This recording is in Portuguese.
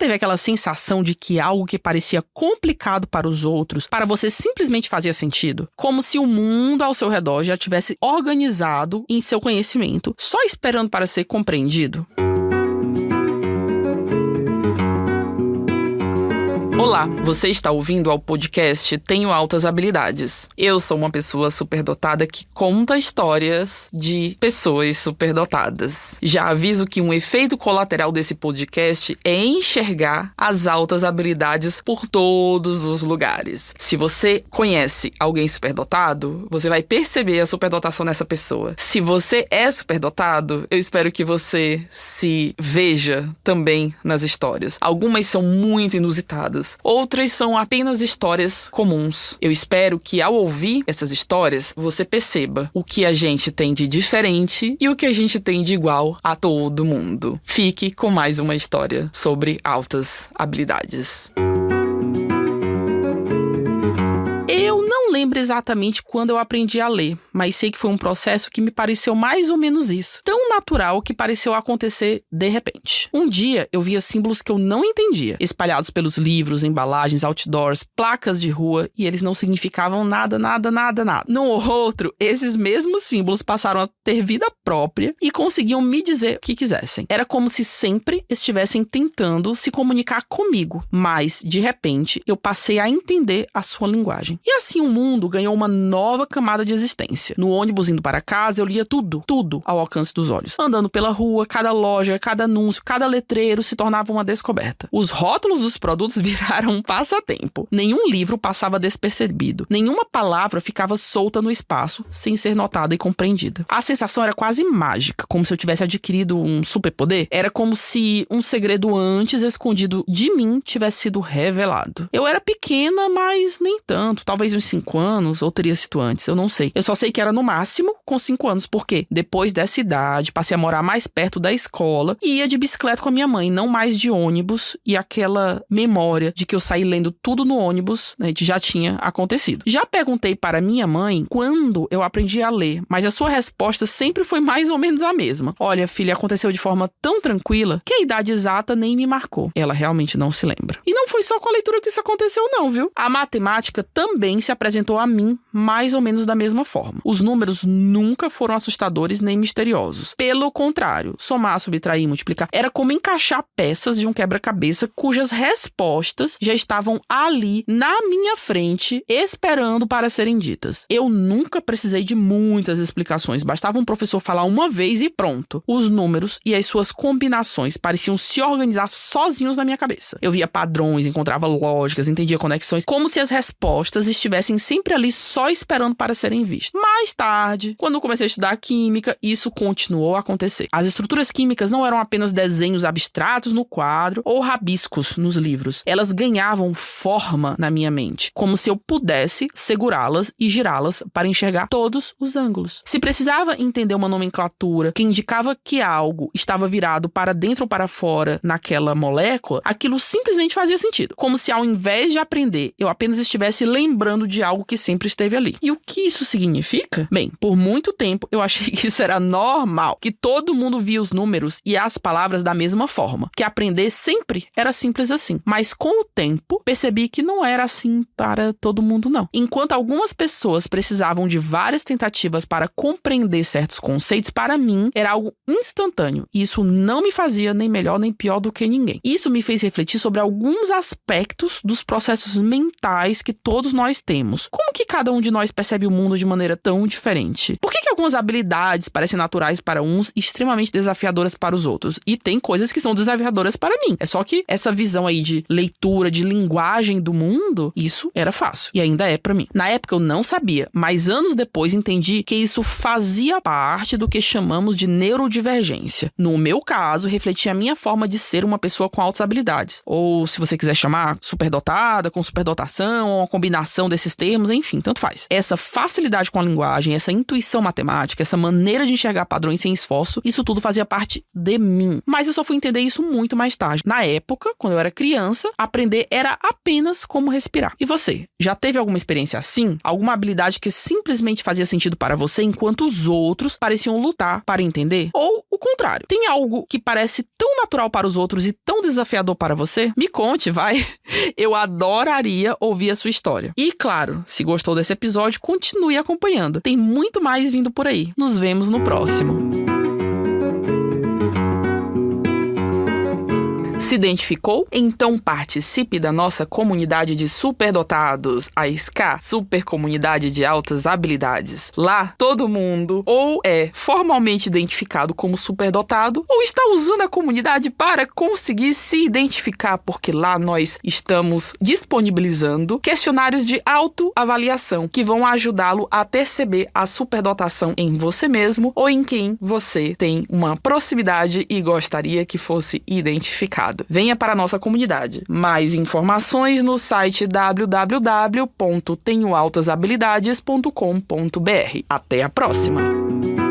teve aquela sensação de que algo que parecia complicado para os outros, para você simplesmente fazia sentido? Como se o mundo ao seu redor já tivesse organizado em seu conhecimento, só esperando para ser compreendido? Olá, você está ouvindo ao podcast Tenho Altas Habilidades. Eu sou uma pessoa superdotada que conta histórias de pessoas superdotadas. Já aviso que um efeito colateral desse podcast é enxergar as altas habilidades por todos os lugares. Se você conhece alguém superdotado, você vai perceber a superdotação nessa pessoa. Se você é superdotado, eu espero que você se veja também nas histórias. Algumas são muito inusitadas. Outras são apenas histórias comuns. Eu espero que ao ouvir essas histórias, você perceba o que a gente tem de diferente e o que a gente tem de igual a todo mundo. Fique com mais uma história sobre altas habilidades. Eu não lembro exatamente quando eu aprendi a ler, mas sei que foi um processo que me pareceu mais ou menos isso. Tão natural que pareceu acontecer de repente. Um dia eu via símbolos que eu não entendia, espalhados pelos livros, embalagens, outdoors, placas de rua, e eles não significavam nada. No outro, esses mesmos símbolos passaram a ter vida própria e conseguiam me dizer o que quisessem. Era como se sempre estivessem tentando se comunicar comigo, mas, de repente, eu passei a entender a sua linguagem. E assim o mundo ganhou uma nova camada de existência. No ônibus indo para casa, eu lia tudo ao alcance dos olhos. Andando pela rua, cada loja, cada anúncio, cada letreiro se tornava uma descoberta. Os rótulos dos produtos viraram um passatempo. Nenhum livro passava despercebido. Nenhuma palavra ficava solta no espaço, sem ser notada e compreendida. A sensação era quase mágica, como se eu tivesse adquirido um superpoder. Era como se um segredo antes escondido de mim tivesse sido revelado. Eu era pequena, mas nem tanto. Talvez uns 5 anos, ou teria sido antes, eu não sei. Eu só sei que era no máximo com 5 anos, porque depois dessa idade, passei a morar mais perto da escola e ia de bicicleta com a minha mãe, não mais de ônibus, e aquela memória de que eu saí lendo tudo no ônibus, né, já tinha acontecido. Já perguntei para minha mãe quando eu aprendi a ler, mas a sua resposta sempre foi mais ou menos a mesma. Olha, filha, aconteceu de forma tão tranquila que a idade exata nem me marcou. Ela realmente não se lembra. E não foi só com a leitura que isso aconteceu não, viu? A matemática também se apresentou a mim mais ou menos da mesma forma. Os números nunca foram assustadores nem misteriosos. Pelo contrário, somar, subtrair, multiplicar era como encaixar peças de um quebra-cabeça cujas respostas já estavam ali na minha frente, esperando para serem ditas. Eu nunca precisei de muitas explicações, bastava um professor falar uma vez e pronto. Os números e as suas combinações pareciam se organizar sozinhos na minha cabeça. Eu via padrões, encontrava lógicas, entendia conexões, como se as respostas estivessem sempre ali só esperando para serem vistas. Mais tarde, quando eu comecei a estudar química, isso continuou a acontecer. As estruturas químicas não eram apenas desenhos abstratos no quadro ou rabiscos nos livros. Elas ganhavam forma na minha mente, como se eu pudesse segurá-las e girá-las para enxergar todos os ângulos. Se precisava entender uma nomenclatura que indicava que algo estava virado para dentro ou para fora naquela molécula, aquilo simplesmente fazia sentido. Como se ao invés de aprender, eu apenas estivesse lembrando de algo que sempre esteve ali. E o que isso significa? Bem, por muito tempo eu achei que isso era normal, que todo mundo via os números e as palavras da mesma forma, que aprender sempre era simples assim. Mas com o tempo, percebi que não era assim para todo mundo não. Enquanto algumas pessoas precisavam de várias tentativas para compreender certos conceitos, para mim era algo instantâneo. E isso não me fazia nem melhor nem pior do que ninguém. Isso me fez refletir sobre alguns aspectos dos processos mentais que todos nós temos. Como que cada um de nós percebe o mundo de maneira tão diferente? Por que algumas habilidades parecem naturais para uns e extremamente desafiadoras para os outros? E tem coisas que são desafiadoras para mim. É só que essa visão aí de leitura, de linguagem do mundo, isso era fácil. E ainda é para mim. Na época eu não sabia, mas anos depois entendi que isso fazia parte do que chamamos de neurodivergência. No meu caso, refletia a minha forma de ser uma pessoa com altas habilidades. Ou, se você quiser chamar, superdotada, com superdotação, ou uma combinação desses termos, enfim, tanto faz. mais. Essa facilidade com a linguagem, essa intuição matemática, essa maneira de enxergar padrões sem esforço, isso tudo fazia parte de mim. Mas eu só fui entender isso muito mais tarde. Na época, quando eu era criança, aprender era apenas como respirar. E você, já teve alguma experiência assim? Alguma habilidade que simplesmente fazia sentido para você, enquanto os outros pareciam lutar para entender? Ou o contrário, tem algo que parece tão natural para os outros e tão desafiador para você? Me conte, vai! Eu adoraria ouvir a sua história. E claro, se gostou desse episódio, continue acompanhando. Tem muito mais vindo por aí. Nos vemos no próximo. Se identificou? Então participe da nossa comunidade de superdotados, a SCA, Super Comunidade de Altas Habilidades. Lá, todo mundo ou é formalmente identificado como superdotado ou está usando a comunidade para conseguir se identificar, porque lá nós estamos disponibilizando questionários de autoavaliação que vão ajudá-lo a perceber a superdotação em você mesmo ou em quem você tem uma proximidade e gostaria que fosse identificado. Venha para a nossa comunidade. Mais informações no site www.tenhoaltashabilidades.com.br. Até a próxima!